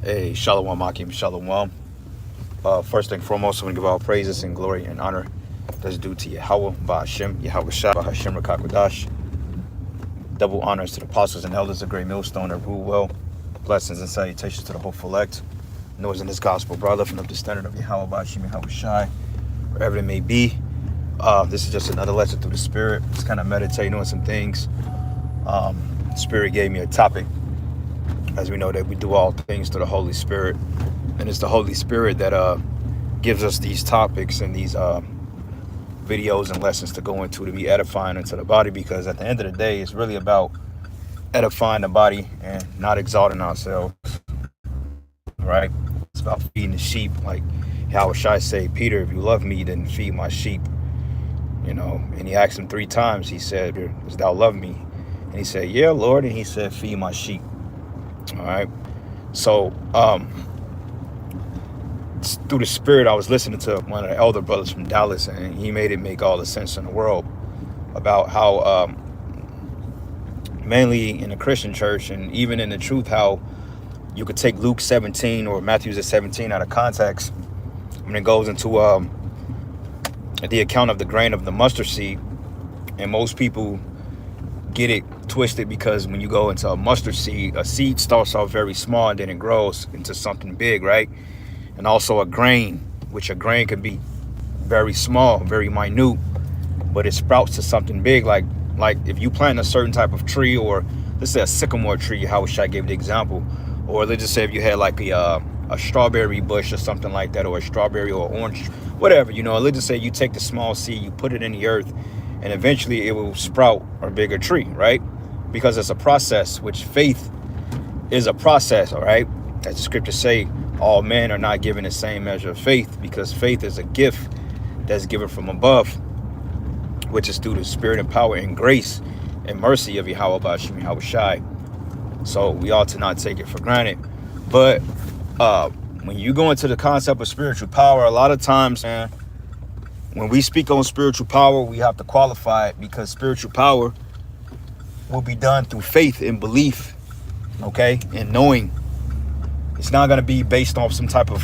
Hey, Shalom Akim, Shalom. First and foremost, I want to give all praises and glory and honor that's due to Yahweh, Ba'ashem, Yahweh Shah, Ba'ashem Rakakwadash. Double honors to the apostles and elders, a great millstone that rule well. Blessings and salutations to the hopeful elect. Noise in this gospel, brother, from the standard of Yahweh, Ba'ashem, Yahweh Shai, wherever it may be. This is just another lesson through the Spirit. Just kind of meditating on some things. Spirit gave me a topic. As we know that we do all things through the Holy Spirit. And it's the Holy Spirit that gives us these topics and these videos and lessons to go into to be edifying into the body, because at the end of the day, it's really about edifying the body and not exalting ourselves, right? It's about feeding the sheep. Like how should I say, Peter, if you love me, then feed my sheep. You know, and he asked him 3 times. He said, does thou love me? And he said, yeah, Lord. And he said, feed my sheep. All right. So through the Spirit, I was listening to one of the elder brothers from Dallas, and he made it make all the sense in the world about how mainly in the Christian church and even in the truth, how you could take Luke 17 or Matthew 17 out of context when it goes into the account of the grain of the mustard seed. And most people get it twisted, because when you go into a mustard seed, a seed starts off very small and then it grows into something big, right? And also a grain, which a grain can be very small, very minute, but it sprouts to something big. Like if you plant a certain type of tree, or let's say a sycamore tree, how I gave the example, or let's just say if you had like a strawberry bush or something like that, or a strawberry or orange, whatever, you know, let's just say you take the small seed, you put it in the earth, and eventually it will sprout a bigger tree, right? Because it's a process, which faith is a process, all right? As the scriptures say, all men are not given the same measure of faith, because faith is a gift that's given from above, which is through the Spirit and power and grace and mercy of Yahweh Ba'ashem Yahweh Shai. So we ought to not take it for granted. But when you go into the concept of spiritual power, a lot of times, man, when we speak on spiritual power, we have to qualify it, because spiritual power will be done through faith and belief, okay, and knowing. It's not going to be based off some type of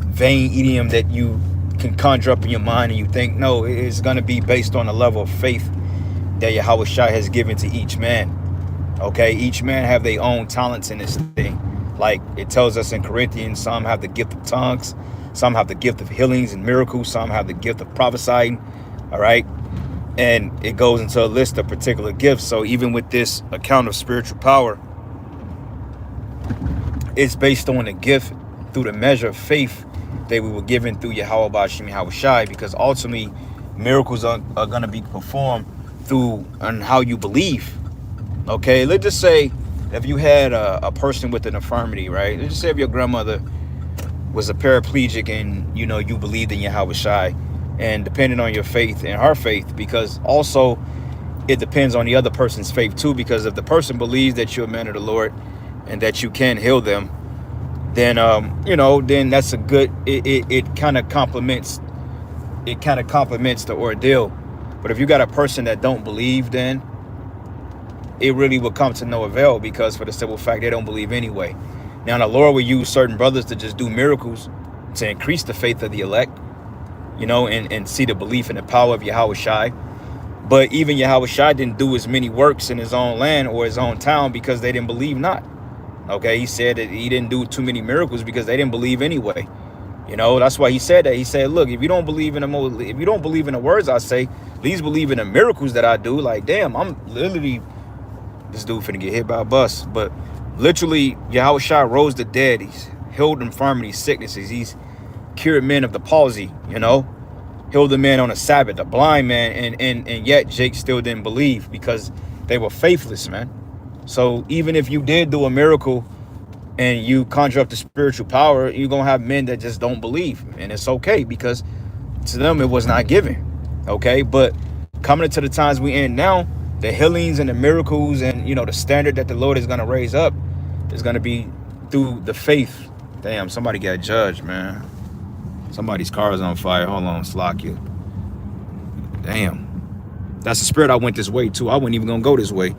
vain idiom that you can conjure up in your mind and you think. No, it's going to be based on a level of faith that Yahweh Shai has given to each man, okay? Each man have their own talents in this thing. Like it tells us in Corinthians, some have the gift of tongues, some have the gift of healings and miracles, some have the gift of prophesying, all right? And it goes into a list of particular gifts. So even with this account of spiritual power, it's based on the gift through the measure of faith that we were given through Yahweh Ba'ashem Yahweh Shai, because ultimately miracles are going to be performed through on how you believe, okay? Let's just say if you had a person with an infirmity, right? Let's just say if your grandmother was a paraplegic and, you know, you believed in Yahweh Shai, and depending on your faith and her faith, because also it depends on the other person's faith too, because if the person believes that you're a man of the Lord and that you can heal them, then you know, then that's a good, it kind of complements the ordeal. But if you got a person that don't believe, then it really will come to no avail, because for the simple fact they don't believe anyway. Now the Lord will use certain brothers to just do miracles to increase the faith of the elect, you know, and see the belief in the power of Yahweh Shai. But even Yahweh Shai didn't do as many works in his own land or his own town, because they didn't believe not. Okay, he said that he didn't do too many miracles because they didn't believe anyway. You know, that's why he said that. He said, look, if you don't believe in the words I say, please believe in the miracles that I do. Like, damn, I'm literally, this dude finna get hit by a bus. But literally, Yahweh Shai rose the dead. He's healed infirmities, sicknesses. He's cured men of the palsy, you know, healed the man on a Sabbath, a blind man, and yet Jake still didn't believe because they were faithless, man. So even if you did do a miracle and you conjure up the spiritual power, you're going to have men that just don't believe. And it's okay, because to them it was not given. Okay, but coming into the times we in now, the healings and the miracles and, you know, the standard that the Lord is going to raise up is going to be through the faith. Damn, somebody got judged, man. Somebody's car is on fire. Hold on, Slock you. Damn. That's the spirit I went this way too. I wasn't even going to go this way.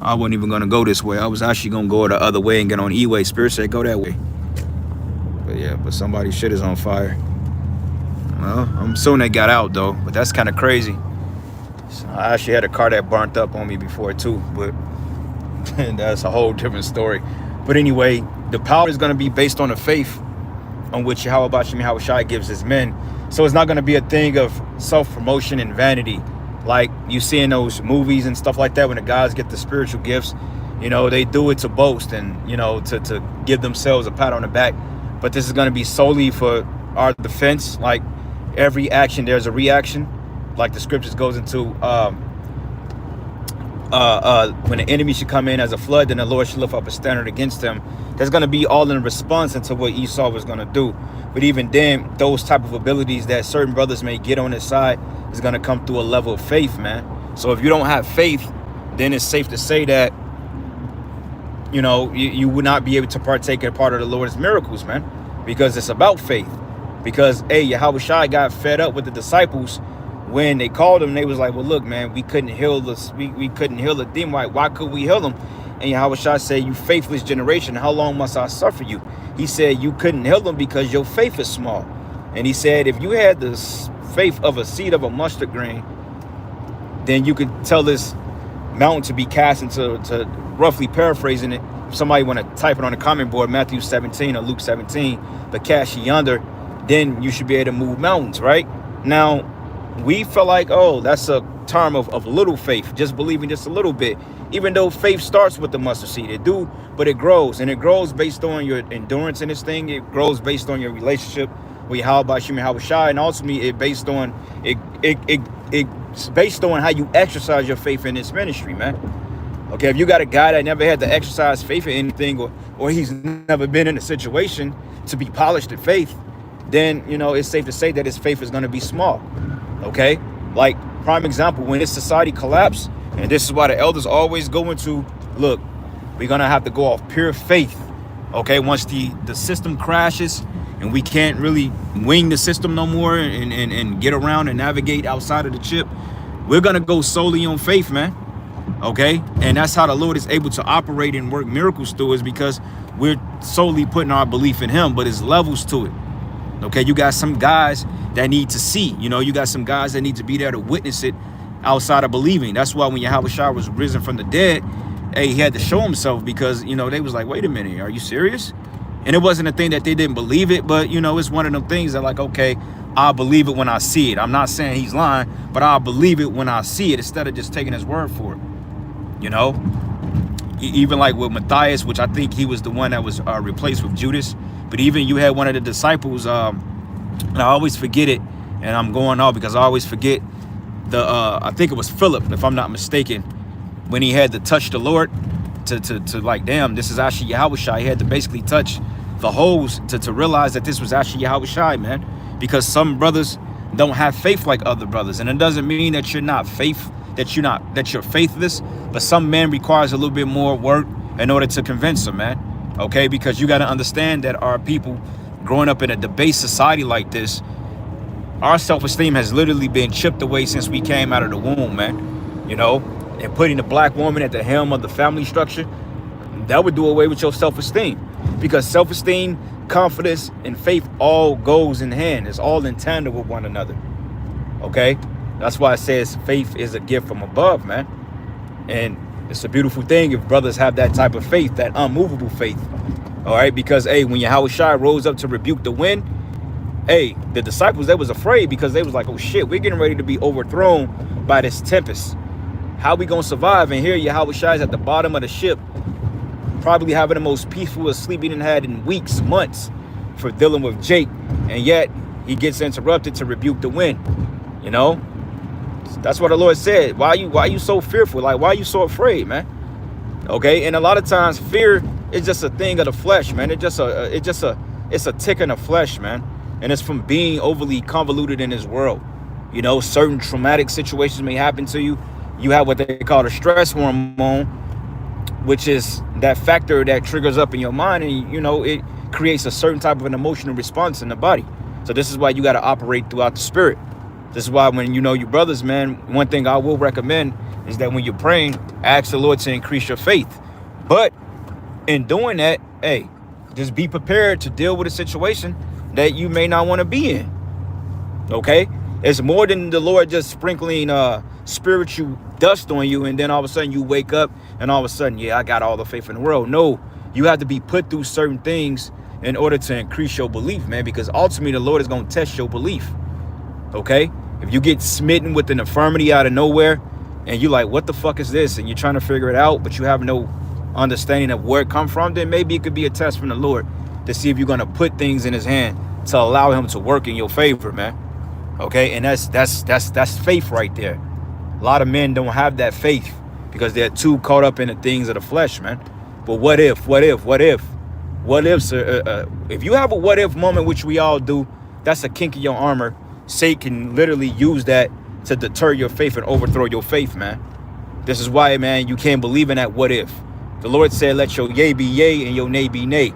I wasn't even gonna go this way. I was actually gonna go the other way and get on E-way. Spirit said go that way. But yeah, but somebody's shit is on fire. Well, I'm assuming they got out though, but that's kind of crazy. So I actually had a car that burnt up on me before too, but that's a whole different story. But anyway, the power is going to be based on the faith on which Yahweh Shai gives his men. So it's not going to be a thing of self-promotion and vanity like you see in those movies and stuff like that. When the guys get the spiritual gifts, you know, they do it to boast and, you know, to give themselves a pat on the back. But this is going to be solely for our defense. Like every action, there's a reaction. Like the scriptures goes into when the enemy should come in as a flood, then the Lord should lift up a standard against them. That's going to be all in response into what Esau was going to do. But even then, those type of abilities that certain brothers may get on his side is going to come through a level of faith, man. So if you don't have faith, then it's safe to say that, you know, you would not be able to partake in part of the Lord's miracles, man, because it's about faith. Because, hey, Yahweh Shai got fed up with the disciples when they called him. They was like, well, look, man, we couldn't heal this. We couldn't heal the demon. Why could we heal them? And Yahweh Shai said, you faithless generation, how long must I suffer you? He said, you couldn't heal them because your faith is small. And he said, if you had the faith of a seed of a mustard grain, then you could tell this mountain to be cast into, to roughly paraphrasing it. If somebody want to type it on the comment board, Matthew 17 or Luke 17, but cast ye yonder, then you should be able to move mountains, right? Now, we feel like, oh, that's a term of little faith, just believing just a little bit. Even though faith starts with the mustard seed, it do, but it grows, and it grows based on your endurance in this thing. It grows based on your relationship with Yahweh Shai, and ultimately it's based on it's based on how you exercise your faith in this ministry, man. Okay, if you got a guy that never had to exercise faith in anything, or he's never been in a situation to be polished in faith, then, you know, it's safe to say that his faith is going to be small. Okay, like prime example, when this society collapsed, and this is why the elders always go into, look, we're going to have to go off pure faith. Okay, once the system crashes and we can't really wing the system no more and get around and navigate outside of the chip, we're going to go solely on faith, man. Okay, and that's how the Lord is able to operate and work miracles through us, because we're solely putting our belief in him, but there's levels to it. Okay, you got some guys that need to see, you know, you got some guys that need to be there to witness it outside of believing. That's why when Yahweh Shai was risen from the dead, hey, he had to show himself, because, you know, they was like, wait a minute, are you serious? And it wasn't a thing that they didn't believe it, but, you know, it's one of them things that, like, okay, I'll believe it when I see it. I'm not saying he's lying, but I'll believe it when I see it instead of just taking his word for it. You know, even like with Matthias, which I think he was the one that was replaced with Judas. But even you had one of the disciples, and I always forget it, and I'm going off because I always forget I think it was Philip, if I'm not mistaken, when he had to touch the Lord to like, damn, this is actually Yahweh Shai. He had to basically touch the holes to realize that this was actually Yahweh Shai, man. Because some brothers don't have faith like other brothers, and it doesn't mean that you're not that you're faithless, but some man requires a little bit more work in order to convince them, man. Okay, because you got to understand that our people growing up in a debased society like this, our self-esteem has literally been chipped away since we came out of the womb, man. You know, and putting the black woman at the helm of the family structure, that would do away with your self-esteem, because self-esteem, confidence, and faith all goes in hand. It's all in tandem with one another. Okay, that's why it says faith is a gift from above, man. And it's a beautiful thing if brothers have that type of faith, that unmovable faith. All right, because, hey, when Yahweh Shai rose up to rebuke the wind, hey, the disciples, they was afraid, because they was like, oh shit, we're getting ready to be overthrown by this tempest. How we gonna survive? And here Yahweh Shai is at the bottom of the ship, probably having the most peaceful sleep he had in weeks, months, for dealing with Jake, and yet he gets interrupted to rebuke the wind. You know, that's what the Lord said. Why you so fearful? Like, why are you so afraid, man? Okay, and a lot of times fear is just a thing of the flesh, man. It's a tick in the flesh, man. And it's from being overly convoluted in this world. You know, certain traumatic situations may happen to you. You have what they call the stress hormone, which is that factor that triggers up in your mind, and, you know, it creates a certain type of an emotional response in the body. So this is why you got to operate throughout the spirit. This is why when you know your brothers, man, one thing I will recommend is that when you're praying, ask the Lord to increase your faith. But in doing that, hey, just be prepared to deal with a situation that you may not want to be in. Okay? It's more than the Lord just sprinkling spiritual dust on you, and then all of a sudden you wake up and all of a sudden, yeah, I got all the faith in the world. No, you have to be put through certain things in order to increase your belief, man, because ultimately the Lord is going to test your belief. Okay? If you get smitten with an infirmity out of nowhere and you're like, what the fuck is this? And you're trying to figure it out, but you have no understanding of where it come from, then maybe it could be a test from the Lord to see if you're going to put things in his hand to allow him to work in your favor, man. Okay? And that's faith right there. A lot of men don't have that faith because they're too caught up in the things of the flesh, man. But what if, if you have a what if moment, which we all do, that's a kink in your armor. Satan can literally use that to deter your faith and overthrow your faith, man. This is why, man, you can't believe in that what if. The Lord said, let your yea be yea and your nay be nay.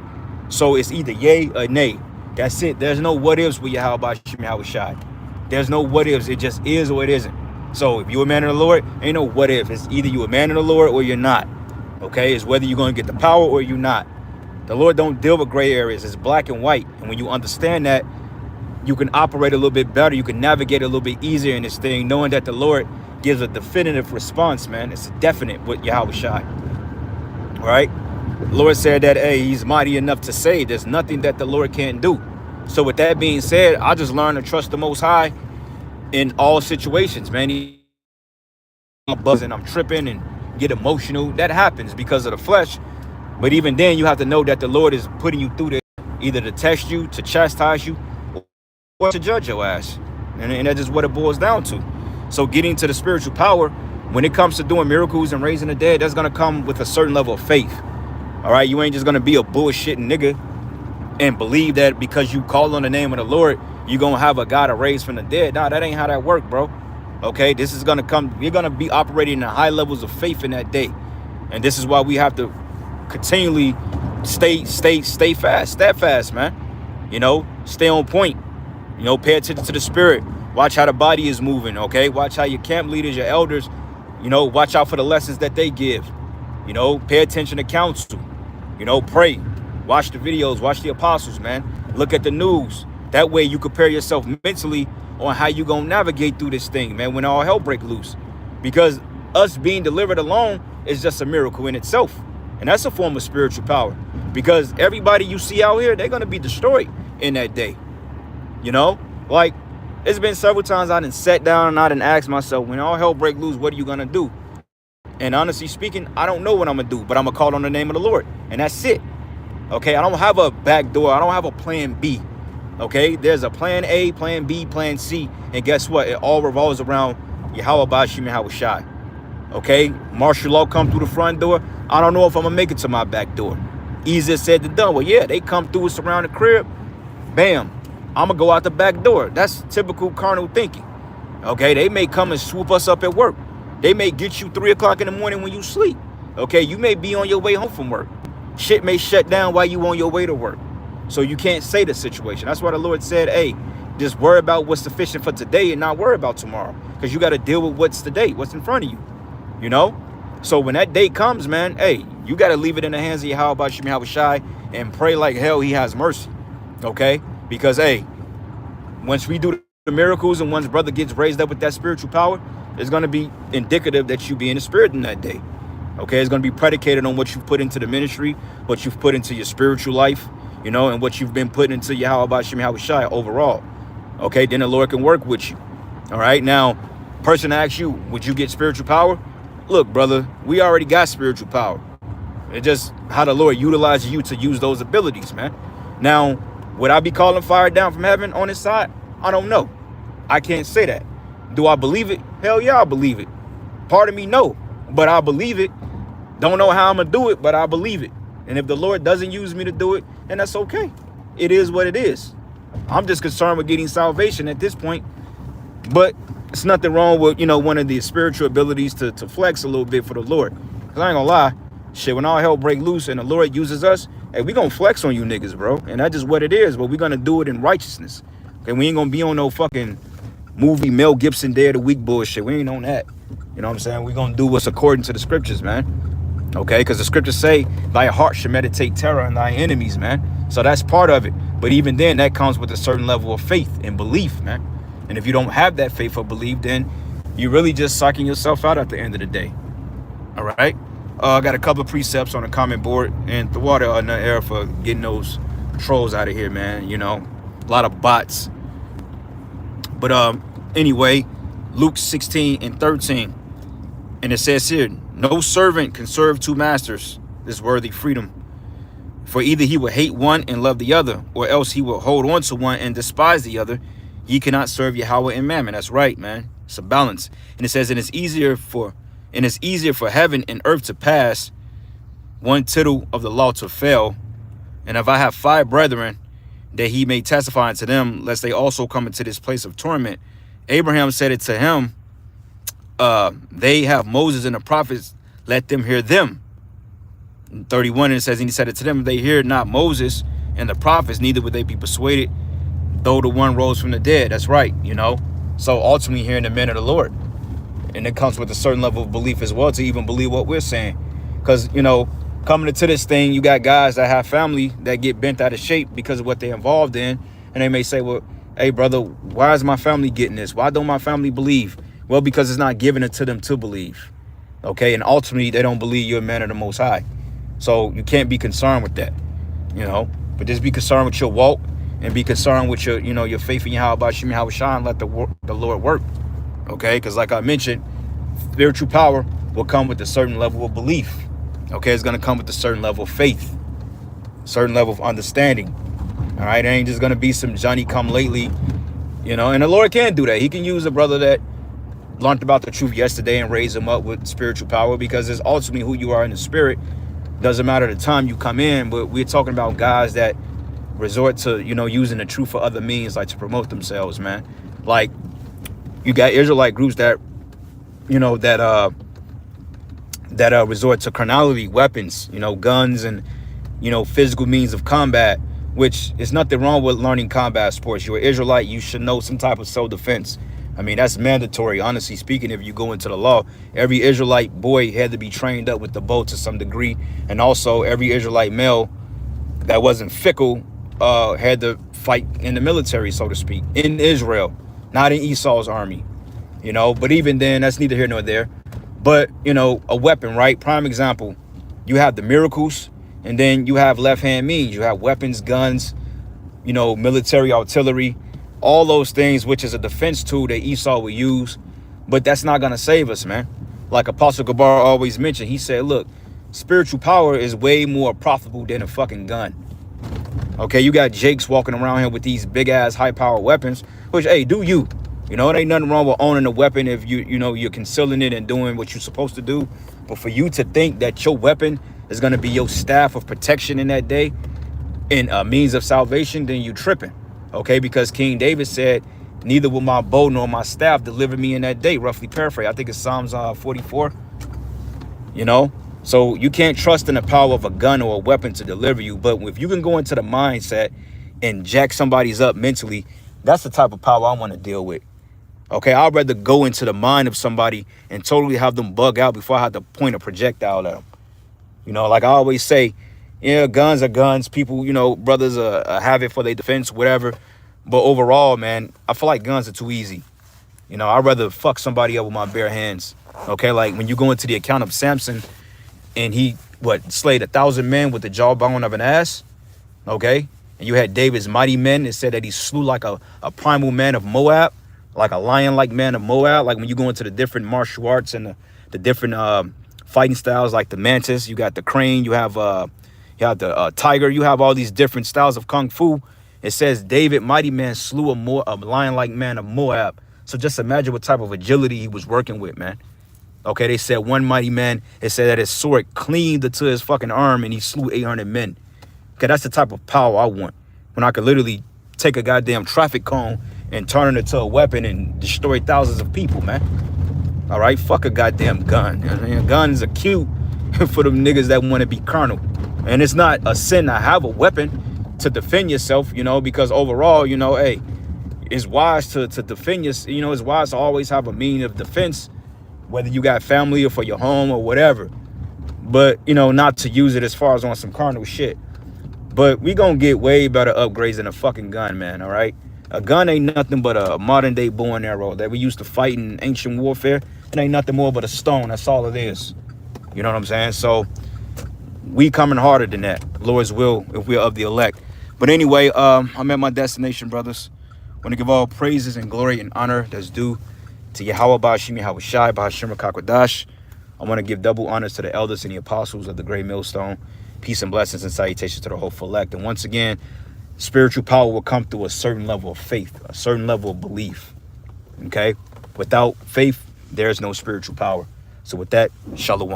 So it's either yea or nay. That's it. There's no what ifs with Yahweh Shai. There's no what ifs. It just is or it isn't. So if you're a man of the Lord, ain't no what if. It's either you're a man of the Lord or you're not. Okay? It's whether you're going to get the power or you're not. The Lord don't deal with gray areas. It's black and white. And when you understand that, you can operate a little bit better. You can navigate a little bit easier in this thing, knowing that the Lord gives a definitive response, man. It's a definite with Yahweh Shai. All right? The Lord said that, hey, he's mighty enough to save. There's nothing that the Lord can't do. So with that being said, I just learned to trust the Most High in all situations, man. I'm buzzing, I'm tripping and get emotional. That happens because of the flesh. But even then, you have to know that the Lord is putting you through this, either to test you, to chastise you, or to judge your ass. And that's just what it boils down to. So getting to the spiritual power, when it comes to doing miracles and raising the dead, that's going to come with a certain level of faith. All right? You ain't just going to be a bullshitting nigga and believe that because you call on the name of the Lord, you're going to have a God to raise from the dead. Nah, that ain't how that work, bro. Okay? This is going to come. You're going to be operating at high levels of faith in that day. And this is why we have to continually stay steadfast, man. You know, stay on point. You know, pay attention to the spirit. Watch how the body is moving, okay? Watch how your camp leaders, your elders, you know, watch out for the lessons that they give. You know, pay attention to counsel. You know, pray. Watch the videos. Watch the apostles, man. Look at the news. That way you prepare yourself mentally on how you going to navigate through this thing, man, when all hell break loose. Because us being delivered alone is just a miracle in itself. And that's a form of spiritual power. Because everybody you see out here, they're going to be destroyed in that day. You know, like it's been several times I done sat down and I done asked myself, when all hell break loose, what are you going to do? And honestly speaking, I don't know what I'm going to do, but I'm going to call on the name of the Lord. And that's it. Okay, I don't have a back door. I don't have a plan B. Okay, there's a plan A, plan B, plan C. And guess what? It all revolves around Yahweh Bashim Yahweh Shai. Okay, martial law come through the front door. I don't know if I'm going to make it to my back door. Easier said than done. Well, yeah, they come through us around the crib. Bam. I'm going to go out the back door. That's typical carnal thinking. Okay, they may come and swoop us up at work. They may get you 3 o'clock in the morning when you sleep. Okay, you may be on your way home from work. Shit may shut down while you on your way to work. So you can't say the situation. That's why the Lord said, hey, just worry about what's sufficient for today and not worry about tomorrow. Because you got to deal with what's today, what's in front of you. You know? So when that day comes, man, hey, you got to leave it in the hands of Yahweh Bashim Yahweh Shai and pray like hell he has mercy. Okay? Because, hey, once we do the miracles and once brother gets raised up with that spiritual power, it's going to be indicative that you be in the spirit in that day. Okay? It's going to be predicated on what you've put into the ministry, what you've put into your spiritual life, you know, and what you've been putting into Yahweh Bashim Yahweh Shai overall. Okay? Then the Lord can work with you. All right? Now, person asks you, would you get spiritual power? Look, brother, we already got spiritual power. It's just how the Lord utilizes you to use those abilities, man. Now, would I be calling fire down from heaven on his side? I don't know. I can't say that. Do I believe it? Hell yeah, I believe it. Part of me, no. But I believe it. Don't know how I'm going to do it, but I believe it. And if the Lord doesn't use me to do it, then that's okay. It is what it is. I'm just concerned with getting salvation at this point. But it's nothing wrong with, you know, one of the spiritual abilities to flex a little bit for the Lord. Because I ain't going to lie. Shit, when all hell break loose and the Lord uses us, hey, we gonna flex on you niggas, bro. And that's just what it is, but we gonna do it in righteousness. Okay, we ain't gonna be on no fucking movie Mel Gibson Day of the Week bullshit. We ain't on that. You know what I'm saying? We're going to do what's according to the scriptures, man. Okay? Because the scriptures say, thy heart should meditate terror in thy enemies, man. So that's part of it. But even then, that comes with a certain level of faith and belief, man. And if you don't have that faith or belief, then you're really just sucking yourself out at the end of the day. All right? I got a couple of precepts on the comment board, and the water in the air for getting those trolls out of here, man. You know, a lot of bots. But anyway, Luke 16:13. And it says here, no servant can serve two masters, this worthy freedom. For either he will hate one and love the other, or else he will hold on to one and despise the other. Ye cannot serve Yahweh and Mammon. That's right, man. It's a balance. And it says, it's easier for heaven and earth to pass, one tittle of the law to fail. And if I have 5 brethren, that he may testify unto them, lest they also come into this place of torment. Abraham said it to him, they have Moses and the prophets, let them hear them. 31, and it says, and he said it to them, they hear not Moses and the prophets, neither would they be persuaded, though the one rose from the dead. That's right, you know. So ultimately hearing the men of the Lord. And it comes with a certain level of belief as well to even believe what we're saying. Because, you know, coming into this thing, you got guys that have family that get bent out of shape because of what they're involved in. And they may say, well, hey, brother, why is my family getting this? Why don't my family believe? Well, because it's not given it to them to believe. Okay, and ultimately, they don't believe you're a man of the Most High. So you can't be concerned with that, you know. But just be concerned with your walk and be concerned with your, you know, your faith in Yahweh Shemi Hawashai and let the Lord work. Okay, because like I mentioned, spiritual power will come with a certain level of belief. Okay, it's going to come with a certain level of faith, certain level of understanding. All right, it ain't just going to be some Johnny come lately, you know. And the Lord can do that. He can use a brother that learned about the truth yesterday and raise him up with spiritual power, because it's ultimately who you are in the spirit. Doesn't matter the time you come in, but we're talking about guys that resort to, you know, using the truth for other means, like to promote themselves, man. Like, you got Israelite groups that, you know, that resort to carnality, weapons, you know, guns and, you know, physical means of combat, which is nothing wrong with learning combat sports. You're an Israelite, you should know some type of self-defense. I mean, that's mandatory, honestly speaking. If you go into the law, every Israelite boy had to be trained up with the bow to some degree. And also every Israelite male that wasn't fickle had to fight in the military, so to speak, in Israel, not in Esau's army, you know. But even then, that's neither here nor there. But, you know, a weapon, right? Prime example, you have the miracles, and then you have left-hand means. You have weapons, guns, you know, military artillery, all those things, which is a defense tool that Esau would use. But that's not going to save us, man. Like Apostle Gabar always mentioned, he said, look, spiritual power is way more profitable than a fucking gun. Okay, you got Jakes walking around here with these big-ass high-power weapons, which, hey, do you. You know, it ain't nothing wrong with owning a weapon if you know, you're concealing it and doing what you're supposed to do. But for you to think that your weapon is going to be your staff of protection in that day and a means of salvation, then you tripping. Okay, because King David said, neither will my bow nor my staff deliver me in that day, roughly paraphrase. I think it's Psalms 44. You know, so you can't trust in the power of a gun or a weapon to deliver you. But if you can go into the mindset and jack somebody's up mentally, that's the type of power I want to deal with. Okay, I'd rather go into the mind of somebody and totally have them bug out before I have to point a projectile at them. You know, like I always say, yeah, guns are guns. People, you know, brothers have it for their defense, whatever. But overall, man, I feel like guns are too easy. You know, I'd rather fuck somebody up with my bare hands. Okay, like when you go into the account of Samson and he, slayed 1,000 men with the jawbone of an ass. Okay, and you had David's mighty men. It said that he slew like a primal man of Moab, like a lion-like man of Moab. Like when you go into the different martial arts and the different fighting styles, like the mantis, you got the crane, you have the tiger, you have all these different styles of kung fu. It says David, mighty man, slew a lion-like man of Moab. So just imagine what type of agility he was working with, man. Okay, they said one mighty man, it said that his sword cleaved to his fucking arm and he slew 800 men. Okay, that's the type of power I want. When I could literally take a goddamn traffic cone and turn it into a weapon and destroy thousands of people, man. All right, fuck a goddamn gun. I mean, guns are cute for them niggas that want to be carnal. And it's not a sin to have a weapon to defend yourself, you know, because overall, you know, hey, it's wise to defend yourself. You know, it's wise to always have a means of defense. whether you got family or for your home or whatever. But, you know, not to use it as far as on some carnal shit. But we gonna get way better upgrades than a fucking gun, man, all right? A gun ain't nothing but a modern day bow and arrow that we used to fight in ancient warfare. It ain't nothing more but a stone. That's all it is. You know what I'm saying? So we coming harder than that. Lord's will, if we're of the elect. But anyway, I'm at my destination, brothers. I want to give all praises and glory and honor that's due to Yahweh Ba'ashim Yahweh Shai Ba'ashim Kakwadash. I want to give double honors to the elders and the apostles of the Great Millstone. Peace and blessings and salutations to the whole elect. And once again, spiritual power will come through a certain level of faith, a certain level of belief. Okay? Without faith, there's no spiritual power. So with that, shalom.